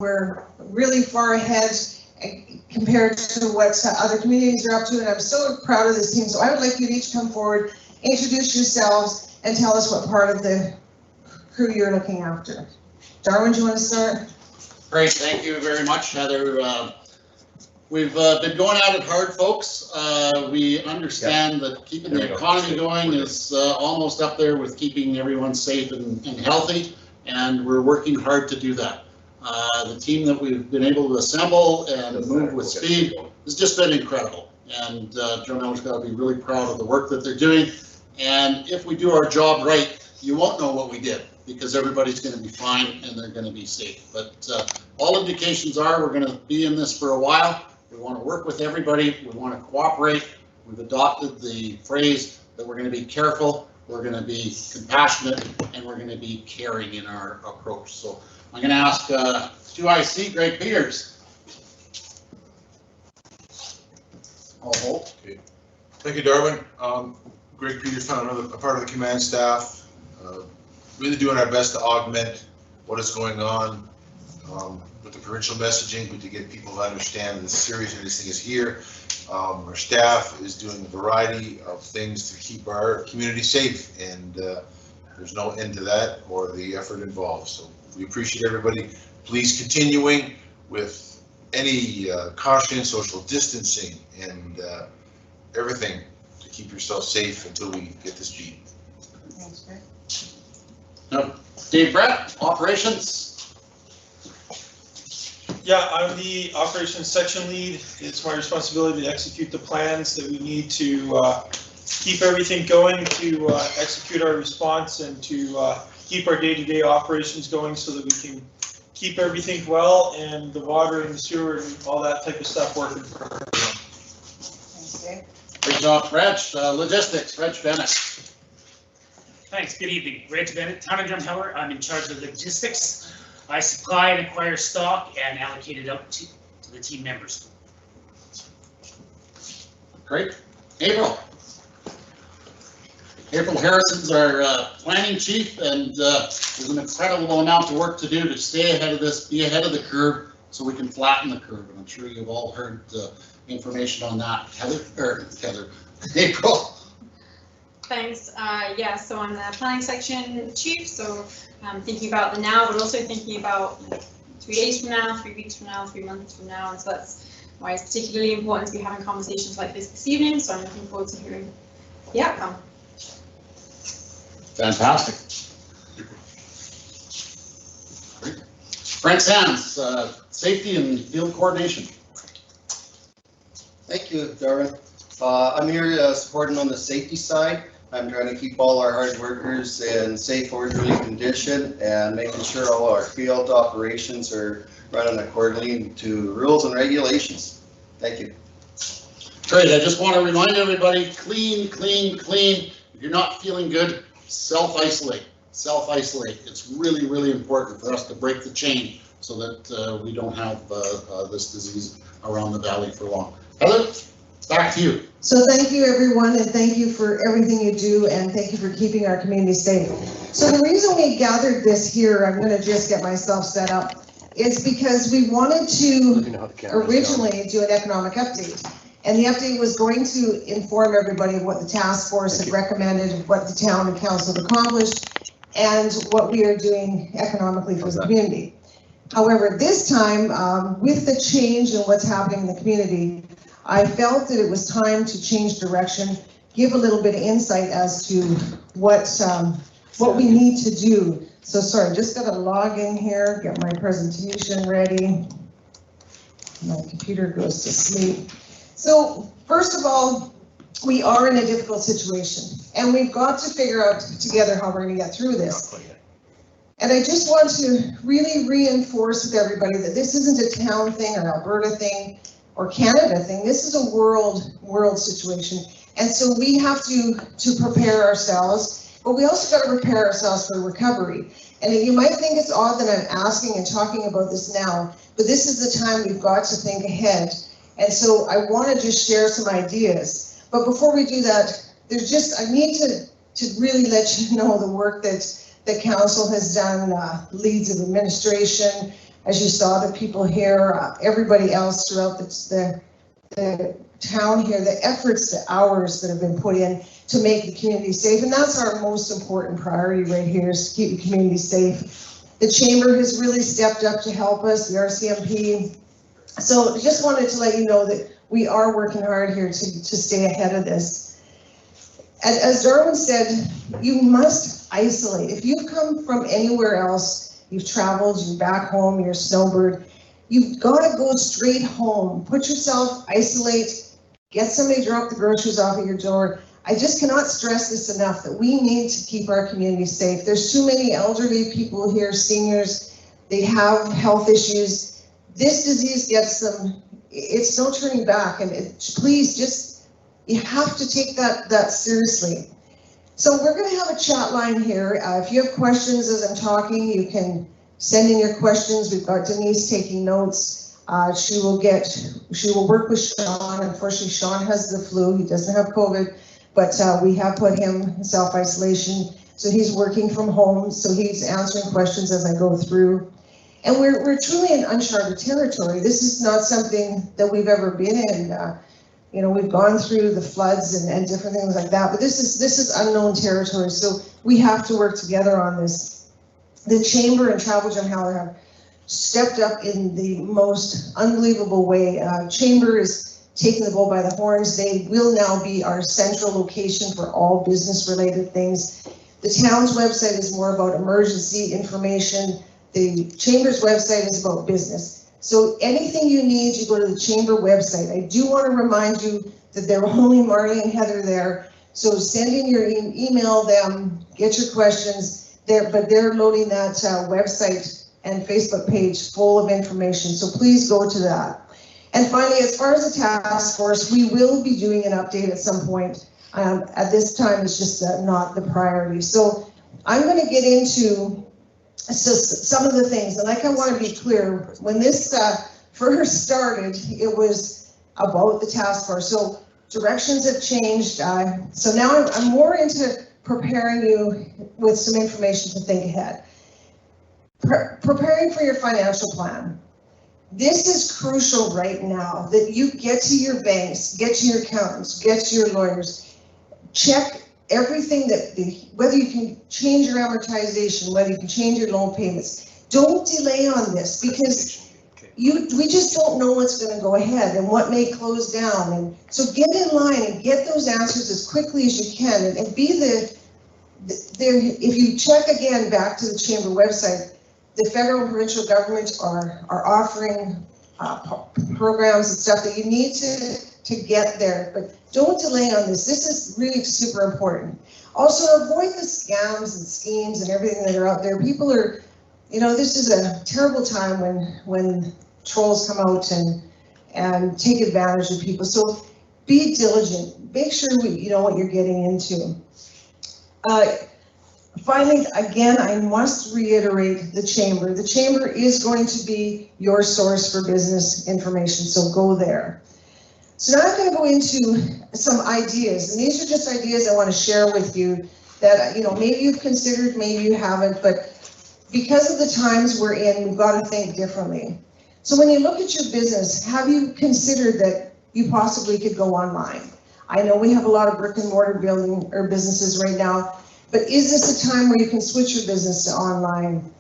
we're really far ahead compared to what other communities are up to, and I'm so proud of this team. So I would like you to each come forward, introduce yourselves, and tell us what part of the crew you're looking after. Darwin, do you want to start? Great, thank you very much, Heather. We've been going at it hard, folks. We understand that keeping the economy going is almost up there with keeping everyone safe and healthy, and we're working hard to do that. The team that we've been able to assemble and move with speed has just been incredible, and Drumheller's got to be really proud of the work that they're doing. And if we do our job right, you won't know what we did, because everybody's going to be fine and they're going to be safe. But all indications are we're going to be in this for a while. We want to work with everybody. We want to cooperate. We've adopted the phrase that we're going to be careful, we're going to be compassionate, and we're going to be caring in our approach. So I'm going to ask 2IC Greg Peters. Okay. Thank you, Darwin. Greg Peters, a part of the command staff. Really doing our best to augment what is going on with the provincial messaging, but to get people to understand the seriousness of this thing is here. Our staff is doing a variety of things to keep our community safe, and there's no end to that or the effort involved. So we appreciate everybody. Please continuing with any caution, social distancing, and everything to keep yourself safe until we get this beat. Thanks, Greg. Dave Brett, operations. Yeah, I'm the operations section lead. It's my responsibility to execute the plans that we need to keep everything going, to execute our response, and to keep our day-to-day operations going so that we can keep everything well and the water and the sewer and all that type of stuff working for everyone. Thanks, Dave. Great job, Reg. Logistics, Reg Bennett. Thanks, good evening. Reg Bennett, Town of Drumheller. I'm in charge of logistics. I supply and acquire stock and allocate it out to the team members. Great. April. April Harrison's our planning chief, and there's an incredible amount of work to do to stay ahead of this, be ahead of the curve, so we can flatten the curve. And I'm sure you've all heard information on that. April. Thanks. Yeah, so I'm the planning section chief, so I'm thinking about the now, but also thinking about 3 days from now, 3 weeks from now, 3 months from now, and so that's why it's particularly important to be having conversations like this evening, so I'm looking forward to hearing the outcome. Fantastic. Great. Frank Sands, safety and field coordination. Thank you, Darwin. I'm here supporting on the safety side. I'm trying to keep all our hard workers in safe, orderly condition and making sure all our field operations are running accordingly to rules and regulations. Thank you. Great. I just want to remind everybody, clean, clean, clean. If you're not feeling good, self-isolate. Self-isolate. It's really, really important for us to break the chain so that we don't have this disease around the valley for long. Heather, back to you. So thank you, everyone, and thank you for everything you do, and thank you for keeping our community safe. So the reason we gathered this here, I'm going to just get myself set up, is because we wanted to originally do an economic update. And the update was going to inform everybody of what the task force had recommended, what the town and council have accomplished, and what we are doing economically for the community. However, this time, with the change in what's happening in the community, I felt that it was time to change direction, give a little bit of insight as to what we need to do. So sorry, just got to log in here, get my presentation ready. My computer goes to sleep. So first of all, we are in a difficult situation, and we've got to figure out together how we're going to get through this. And I just want to really reinforce with everybody that this isn't a town thing or Alberta thing or Canada thing. This is a world situation. And so we have to prepare ourselves, but we also got to prepare ourselves for recovery. And you might think it's odd that I'm asking and talking about this now, but this is the time we've got to think ahead. And so I want to just share some ideas. But before we do that, I need to really let you know the work that the council has done, leads of administration, as you saw, the people here, everybody else throughout the town here, the efforts, the hours that have been put in to make the community safe. And that's our most important priority right here, is to keep the community safe. The chamber has really stepped up to help us, the RCMP. So just wanted to let you know that we are working hard here to stay ahead of this. And as Darwin said, you must isolate. If you've come from anywhere else, you've traveled, you're back home, you're a snowbird, you've got to go straight home. Put yourself, isolate, get somebody to drop the groceries off at your door. I just cannot stress this enough, that we need to keep our community safe. There's too many elderly people here, seniors, they have health issues. This disease gets them, it's no turning back, and please just, you have to take that seriously. So we're going to have a chat line here. If you have questions as I'm talking, you can send in your questions. We've got Denise taking notes. She will work with Sean. Unfortunately, Sean has the flu. He doesn't have COVID, but we have put him in self-isolation. So he's working from home. So he's answering questions as I go through. And we're truly in uncharted territory. This is not something that we've ever been in. You know, we've gone through the floods and different things like that, but this is unknown territory. So we have to work together on this. The Chamber and Travel Drumheller have stepped up in the most unbelievable way. Chamber is taking the bull by the horns. They will now be our central location for all business-related things. The town's website is more about emergency information. The Chamber's website is about business. So anything you need, you go to the Chamber website. I do want to remind you that there are only Marty and Heather there. So send in your email them, get your questions there, but they're loading that website and Facebook page full of information. So please go to that. And finally, as far as the task force, we will be doing an update at some point. At this time, it's just not the priority. So I'm going to get into some of the things, and I want to be clear, when this first started, it was about the task force. So directions have changed. So now I'm more into preparing you with some information to think ahead. Preparing for your financial plan. This is crucial right now, that you get to your banks, get to your accountants, get to your lawyers, check everything whether you can change your amortization, whether you can change your loan payments. Don't delay on this, because we just don't know what's going to go ahead and what may close down. And so get in line and get those answers as quickly as you can, and be if you check again back to the Chamber website, the federal and provincial governments are offering programs and stuff that you need to get there, but don't delay on this. This is really super important. Also, avoid the scams and schemes and everything that are out there. People are, this is a terrible time when trolls come out and take advantage of people. So be diligent. Make sure you know what you're getting into. Finally, again, I must reiterate the Chamber. The Chamber is going to be your source for business information, so go there. So now I'm going to go into some ideas, and these are just ideas I want to share with you that, maybe you've considered, maybe you haven't, but because of the times we're in, we've got to think differently. So when you look at your business, have you considered that you possibly could go online? I know we have a lot of brick and mortar businesses right now, but is this a time where you can switch your business to online?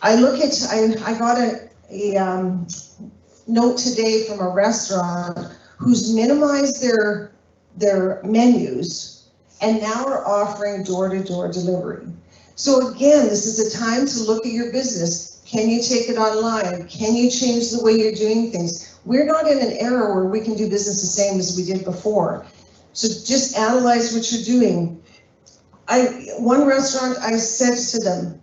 I got a note today from a restaurant who's minimized their menus and now are offering door-to-door delivery. So again, this is a time to look at your business. Can you take it online? Can you change the way you're doing things? We're not in an era where we can do business the same as we did before. So just analyze what you're doing. One restaurant, I said to them,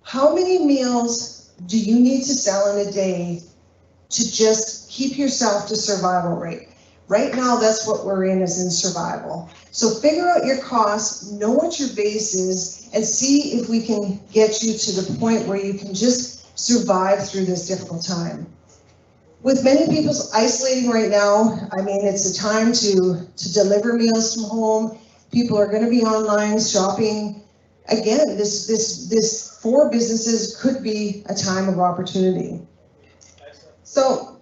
how many meals do you need to sell in a day to just keep yourself to survival rate? Right now, that's what we're in, is in survival. So figure out your costs, know what your base is, and see if we can get you to the point where you can just survive through this difficult time. With many people isolating right now, it's a time to deliver meals from home. People are going to be online shopping again, this for businesses could be a time of opportunity. So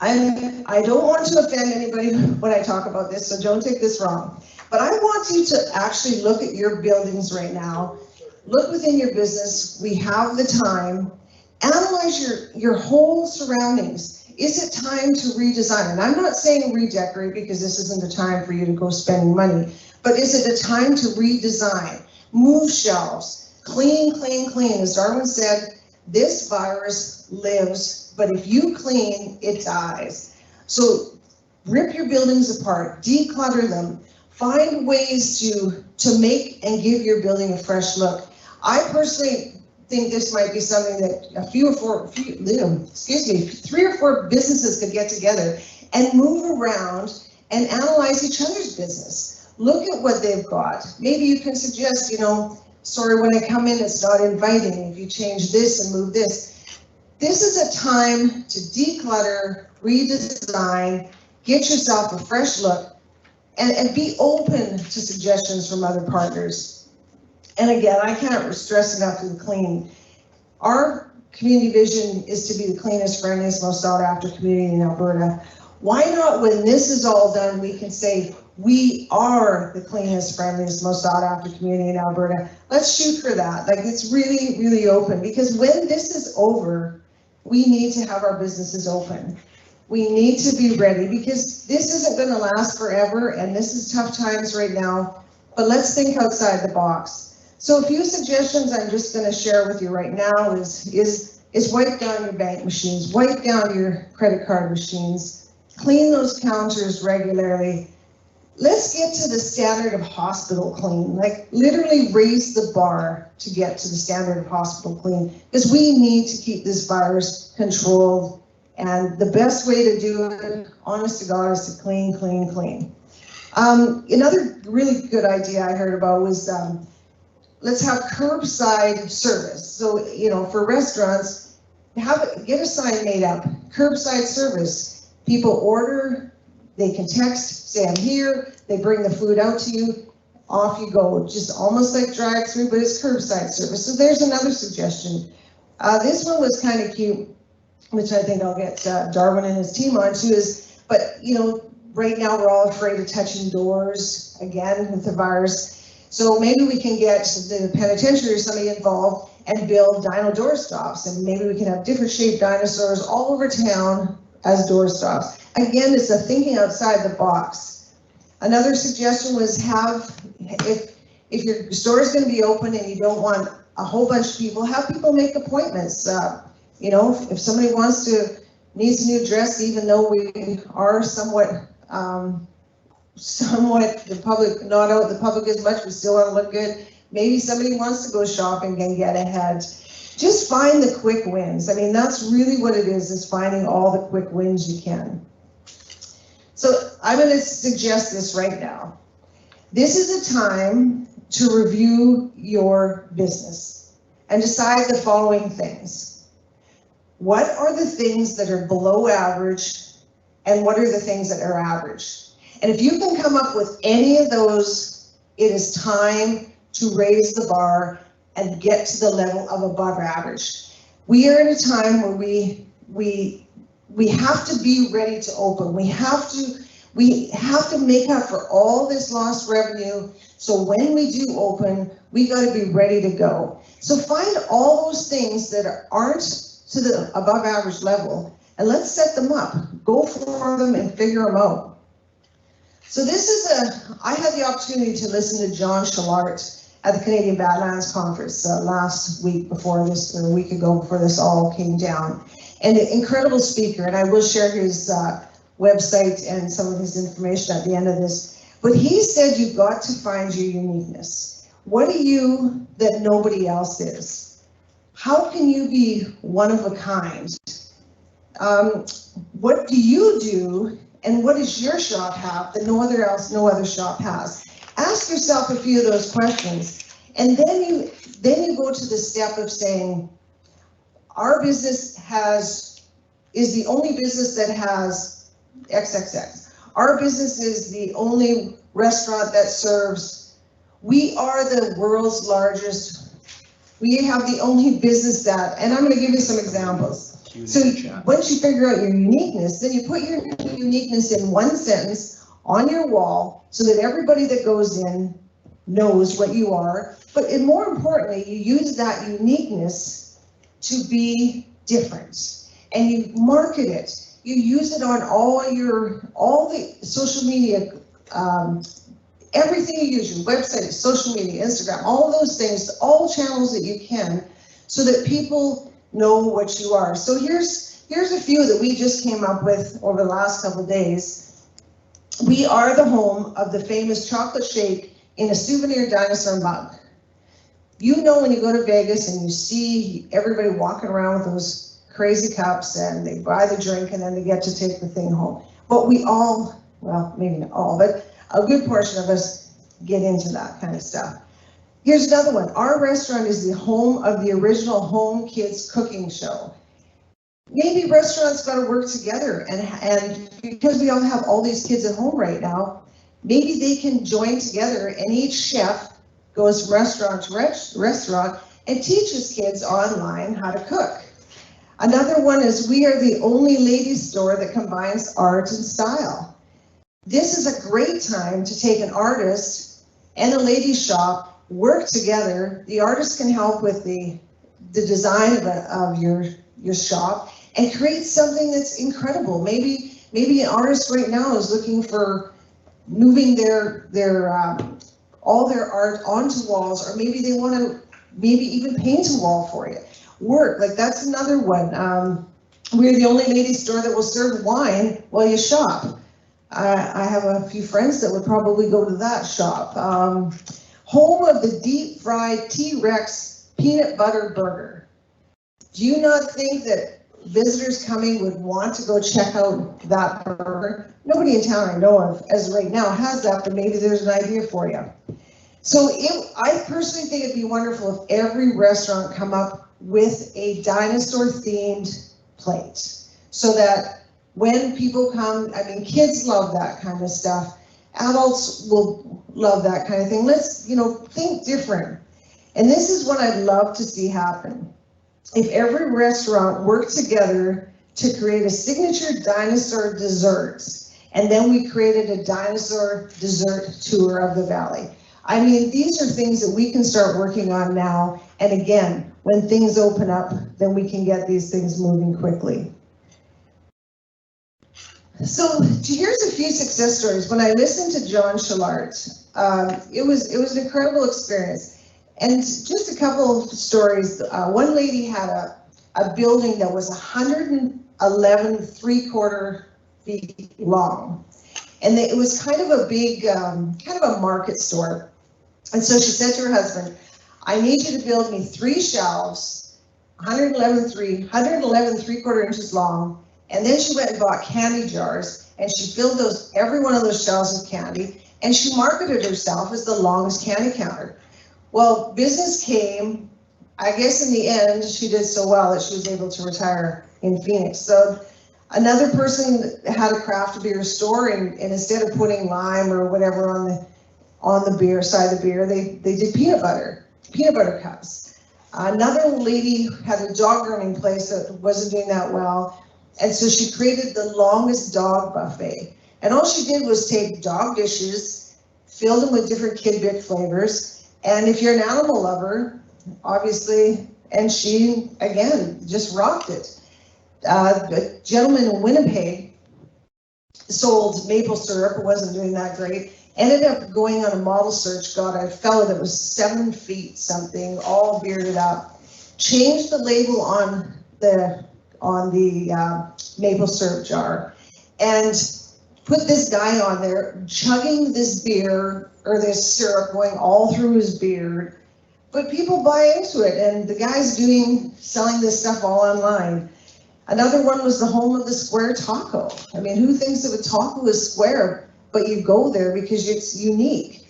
I don't want to offend anybody when I talk about this, so don't take this wrong. But I want you to actually look at your buildings right now. Look within your business. We have the time. Analyze your whole surroundings. Is it time to redesign? And I'm not saying redecorate because this isn't the time for you to go spending money, but is it a time to redesign? Move shelves, clean, clean, clean. As Darwin said, this virus lives, but if you clean, it dies. So rip your buildings apart, declutter them, find ways to make and give your building a fresh look. I personally think this might be something that three or four businesses could get together and move around and analyze each other's business. Look at what they've got. Maybe you can suggest, sorry, when I come in, it's not inviting. If you change this and move this. This is a time to declutter, redesign, get yourself a fresh look, and be open to suggestions from other partners. And again, I can't stress enough to clean. Our community vision is to be the cleanest, friendliest, most sought after community in Alberta. Why not, when this is all done, we can say, we are the cleanest, friendliest, most sought after community in Alberta. Let's shoot for that. Like, it's really, really open, because when this is over, we need to have our businesses open. We need to be ready, because this isn't going to last forever, and this is tough times right now, but let's think outside the box. So a few suggestions I'm just going to share with you right now is wipe down your bank machines, wipe down your credit card machines, clean those counters regularly. Let's get to the standard of hospital clean, like literally raise the bar to get to the standard of hospital clean, because we need to keep this virus controlled. And the best way to do it, honest to God, is to clean, clean, clean. Another really good idea I heard about was let's have curbside service. So, for restaurants, get a sign made up, curbside service. People order, they can text, say I'm here, they bring the food out to you, off you go. Just almost like drive-through, but it's curbside service. So there's another suggestion. This one was kind of cute, which I think I'll get Darwin and his team on too, but right now we're all afraid of touching doors again with the virus. So maybe we can get the penitentiary or somebody involved and build dino door stops, and maybe we can have different shaped dinosaurs all over town as door stops. Again, it's a thinking outside the box. Another suggestion was if your store is going to be open and you don't want a whole bunch of people, have people make appointments. If somebody needs a new dress, even though we are somewhat the public, not out in the public as much, we still want to look good. Maybe somebody wants to go shopping and get ahead. Just find the quick wins. I mean, that's really what it is finding all the quick wins you can. So I'm going to suggest this right now. This is a time to review your business and decide the following things. What are the things that are below average, and what are the things that are average? And if you can come up with any of those, it is time to raise the bar and get to the level of above average. We are in a time where we have to be ready to open. We have to make up for all this lost revenue. So when we do open, we got to be ready to go. So find all those things that aren't to the above average level, and let's set them up. Go for them and figure them out. So I had the opportunity to listen to John Shillart at the Canadian Badlands Conference last week before this, or a week ago before this all came down. And an incredible speaker, and I will share his website and some of his information at the end of this. But he said you've got to find your uniqueness. What are you that nobody else is? How can you be one of a kind? What do you do? And what does your shop have that no other shop has? Ask yourself a few of those questions, and then you go to the step of saying, our business is the only business that has XXX. Our business is the only restaurant that serves We are the world's largest, we have the only business that, and I'm gonna give you some examples. So once you figure out your uniqueness, then you put your uniqueness in one sentence on your wall so that everybody that goes in knows what you are. But more importantly, you use that uniqueness to be different, and you market it. You use it on all the social media, everything you use, your website, social media, Instagram, all those things, all channels that you can, so that people know what you are. So here's a few that we just came up with over the last couple of days. We are the home of the famous chocolate shake in a souvenir dinosaur mug. You know, when you go to Vegas and you see everybody walking around with those crazy cups and they buy the drink and then they get to take the thing home. But we all, well, maybe not all, but a good portion of us get into that kind of stuff. Here's another one. Our restaurant is the home of the original Home Kids Cooking Show. Maybe restaurants got to work together, and because we all have all these kids at home right now, maybe they can join together and each chef goes from restaurant to restaurant and teaches kids online how to cook. Another one is we are the only ladies store that combines art and style. This is a great time to take an artist and a ladies shop, work together. The artist can help with the design of your shop and create something that's incredible. Maybe an artist right now is looking for moving all their art onto walls, or maybe they want to even paint a wall for you. Work, like that's another one. We're the only ladies store that will serve wine while you shop. I have a few friends that would probably go to that shop. Home of the deep fried T-Rex peanut butter burger. Do you not think that visitors coming would want to go check out that burger? Nobody in town I know of as right now has that, but maybe there's an idea for you. So I personally think it'd be wonderful if every restaurant come up with a dinosaur themed plate, so that when people come, I mean, kids love that kind of stuff. Adults will love that kind of thing. Let's, think different. And this is what I'd love to see happen. If every restaurant worked together to create a signature dinosaur desserts, and then we created a dinosaur dessert tour of the valley. I mean, these are things that we can start working on now. And again, when things open up, then we can get these things moving quickly. So here's a few success stories. When I listened to John Shillart, it was an incredible experience. And just a couple of stories. One lady had a building that was 111 3/4 feet long. And it was kind of a big, kind of a market store. And so she said to her husband, I need you to build me 3 shelves, 111 3/4 inches long. And then she went and bought candy jars, and she filled every one of those shelves with candy, and she marketed herself as the longest candy counter. Well, business came. I guess in the end, she did so well that she was able to retire in Phoenix. So another person had a craft beer store, and instead of putting lime or whatever on the beer side of the beer, they did peanut butter cups. Another lady had a dog grooming place that wasn't doing that well, and so she created the longest dog buffet. And all she did was take dog dishes, fill them with different Kid flavors, and if you're an animal lover, obviously, and she, again, just rocked it. A gentleman in Winnipeg sold maple syrup, wasn't doing that great, ended up going on a model search, got a fellow that was 7 feet something, all bearded up, changed the label on the maple syrup jar, and put this guy on there chugging this beer or this syrup going all through his beard. But people buy into it, and the guy's selling this stuff all online. Another one was the home of the square taco. I mean, who thinks of a taco as square? But you go there because it's unique.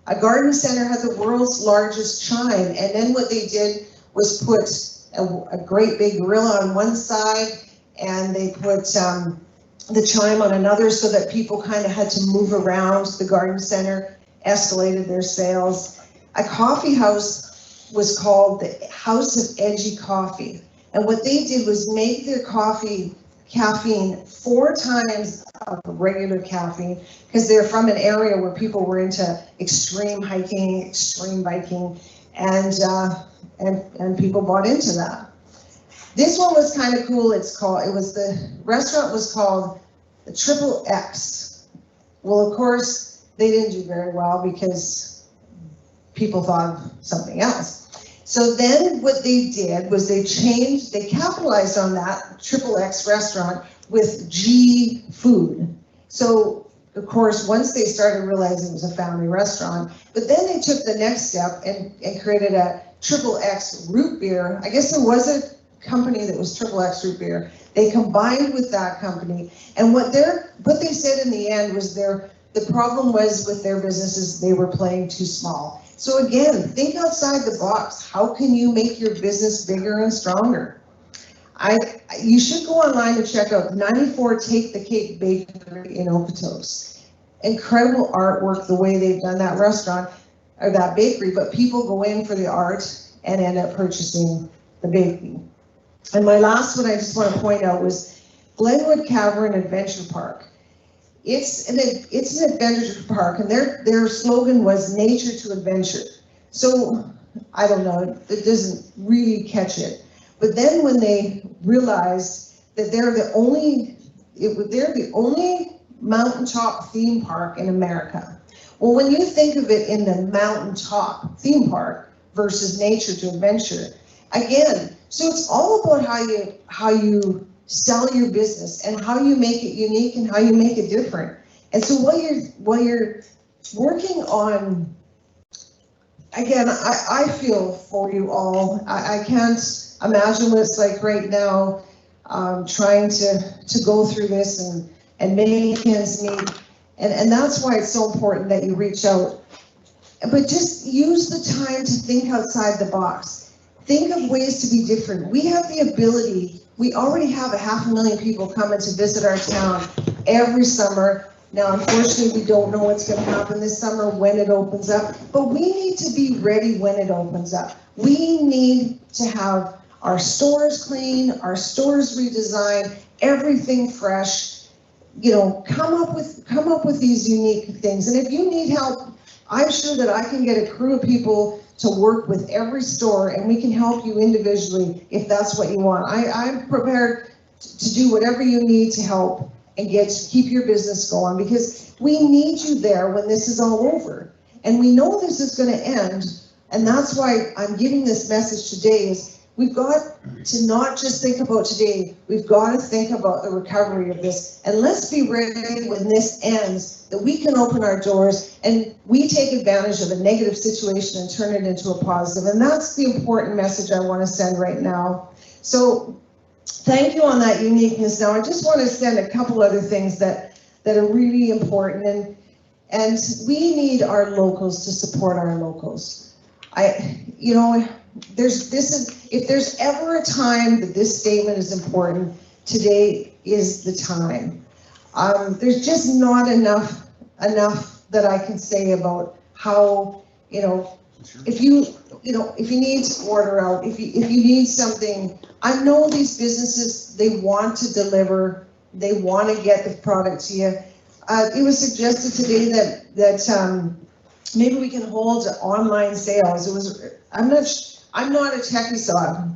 A garden center had the world's largest chime, and then what they did was put a great big gorilla on one side, and they put the chime on another, so that people kind of had to move around the garden center. escalated their sales. A coffee house was called the House of Edgy Coffee. And what they did was make their coffee caffeine 4 times of regular caffeine, because they're from an area where people were into extreme hiking, extreme biking, and people bought into that. This one was kind of cool. The restaurant was called the Triple X. Well, of course, they didn't do very well because people thought of something else. So then what they did was they capitalized on that Triple X restaurant with G Food. So of course, once they started realizing it was a family restaurant, but then they took the next step and created a Triple X root beer. I guess there was a company that was Triple X root beer. They combined with that company, and what they said in the end was the problem was with their businesses, they were playing too small. So again, think outside the box. How can you make your business bigger and stronger? You should go online and check out 94 Take the Cake Bakery in Okotoks. Incredible artwork, the way they've done that restaurant or that bakery, but people go in for the art and end up purchasing the bakery. And my last one I just want to point out was Glenwood Cavern Adventure Park. It's an adventure park, and their slogan was nature to adventure. So I don't know, it doesn't really catch it. But then when they realized that they're the only mountaintop theme park in America. Well, when you think of it in the mountaintop theme park versus nature to adventure, again, so it's all about how you sell your business and how you make it unique and how you make it different. And so while you're working on, again, I feel for you all. I can't imagine what it's like right now, trying to go through this and make ends meet. And that's why it's so important that you reach out. But just use the time to think outside the box. Think of ways to be different. We have the ability. We already have 500,000 people coming to visit our town every summer. Now, unfortunately, we don't know what's going to happen this summer when it opens up, but we need to be ready when it opens up. We need to have our stores clean, our stores redesigned, everything fresh. You know, come up with these unique things. And if you need help, I'm sure that I can get a crew of people to work with every store, and we can help you individually if that's what you want. I'm prepared to do whatever you need to help and keep your business going, because we need you there when this is all over. And we know this is going to end, and that's why I'm giving this message today is we've got to not just think about today, we've got to think about the recovery of this. And let's be ready when this ends, that we can open our doors and we take advantage of a negative situation and turn it into a positive. And that's the important message I want to send right now. So thank you on that uniqueness. Now I just want to send a couple other things that are really important, and we need our locals to support our locals. If there's ever a time that this statement is important, today is the time. There's just not enough that I can say about how, if you need to order out, if you need something, I know these businesses, they want to deliver, they want to get the product to you. It was suggested today that maybe we can hold online sales. I'm not a techie, so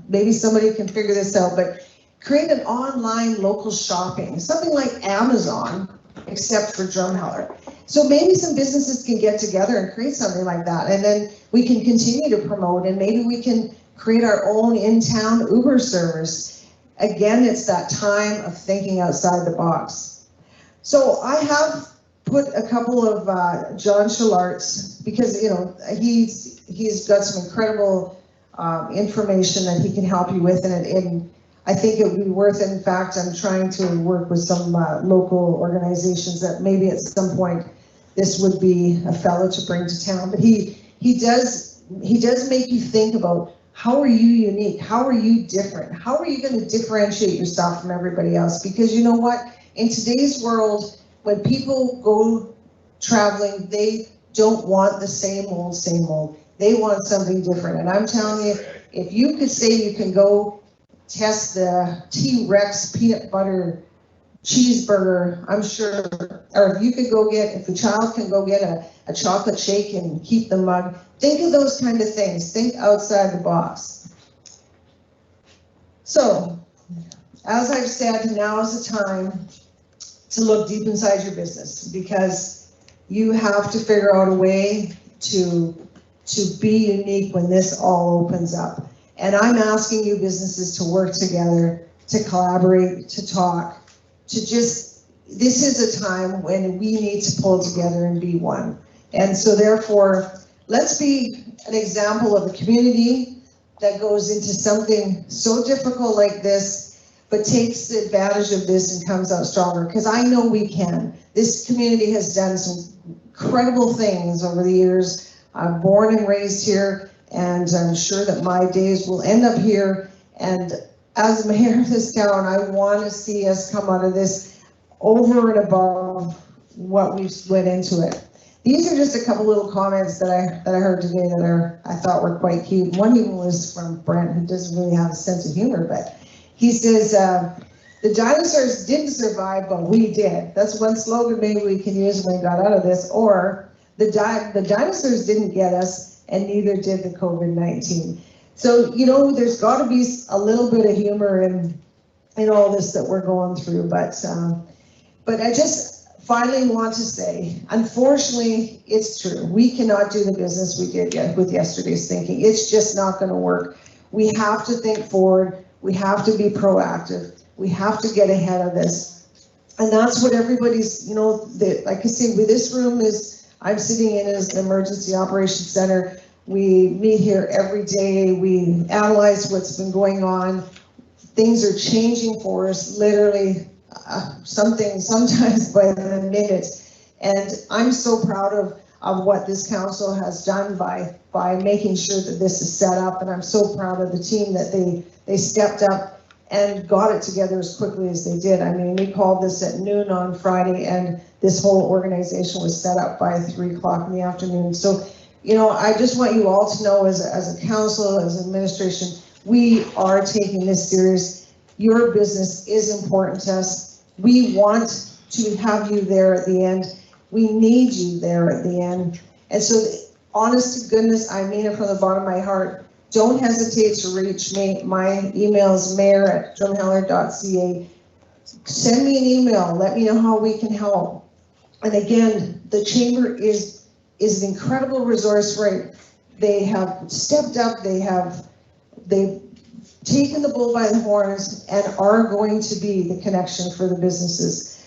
maybe somebody can figure this out, but create an online local shopping, something like Amazon, except for Drumheller. So maybe some businesses can get together and create something like that, and then we can continue to promote, and maybe we can create our own in-town Uber service. Again, it's that time of thinking outside the box. So I have put a couple of John Schalart's, because he's got some incredible information that he can help you with, and I think it would be worth it. In fact, I'm trying to work with some local organizations that maybe at some point this would be a fellow to bring to town. But he does make you think about, how are you unique? How are you different? How are you going to differentiate yourself from everybody else? Because you know what? In today's world, when people go traveling, they don't want the same old, same old. They want something different. And I'm telling you, if you could say you can go test the T-Rex peanut butter cheeseburger, I'm sure, or if you could go get, if a child can go get a chocolate shake and keep the mug, think of those kind of things. Think outside the box. So, as I've said, now is the time to look deep inside your business, because you have to figure out a way to be unique when this all opens up. And I'm asking you businesses to work together, to collaborate, to talk, to just, this is a time when we need to pull together and be one. And so therefore, let's be an example of a community that goes into something so difficult like this, but takes advantage of this and comes out stronger, because I know we can. This community has done some incredible things over the years. I'm born and raised here, and I'm sure that my days will end up here. And as mayor of this town, I want to see us come out of this over and above what we went into it. These are just a couple little comments that I heard today that I thought were quite cute. One even was from Brent, who doesn't really have a sense of humor, but he says, the dinosaurs didn't survive, but we did. That's one slogan maybe we can use when we got out of this. Or the dinosaurs didn't get us, and neither did the COVID-19. So, you know, there's got to be a little bit of humor in all this that we're going through. But I just finally want to say, unfortunately, it's true. We cannot do the business we did with yesterday's thinking. It's just not going to work. We have to think forward. We have to be proactive. We have to get ahead of this. And that's what everybody's, you know, like I say, with this room is, I'm sitting in as the Emergency Operations Center. We meet here every day. We analyze what's been going on. Things are changing for us, literally, sometimes by the minute. And I'm so proud of what this council has done by making sure that this is set up. And I'm so proud of the team that they stepped up and got it together as quickly as they did. I mean, we called this at noon on Friday, and this whole organization was set up by 3 o'clock in the afternoon. So, you know, I just want you all to know, as a council, as administration, we are taking this serious. Your business is important to us. We want to have you there at the end. We need you there at the end. And so, honest to goodness, I mean it from the bottom of my heart, don't hesitate to reach me. My email is mayor@drumheller.ca. Send me an email. Let me know how we can help. And again, the chamber is an incredible resource, right? They have stepped up. They've taken the bull by the horns and are going to be the connection for the businesses.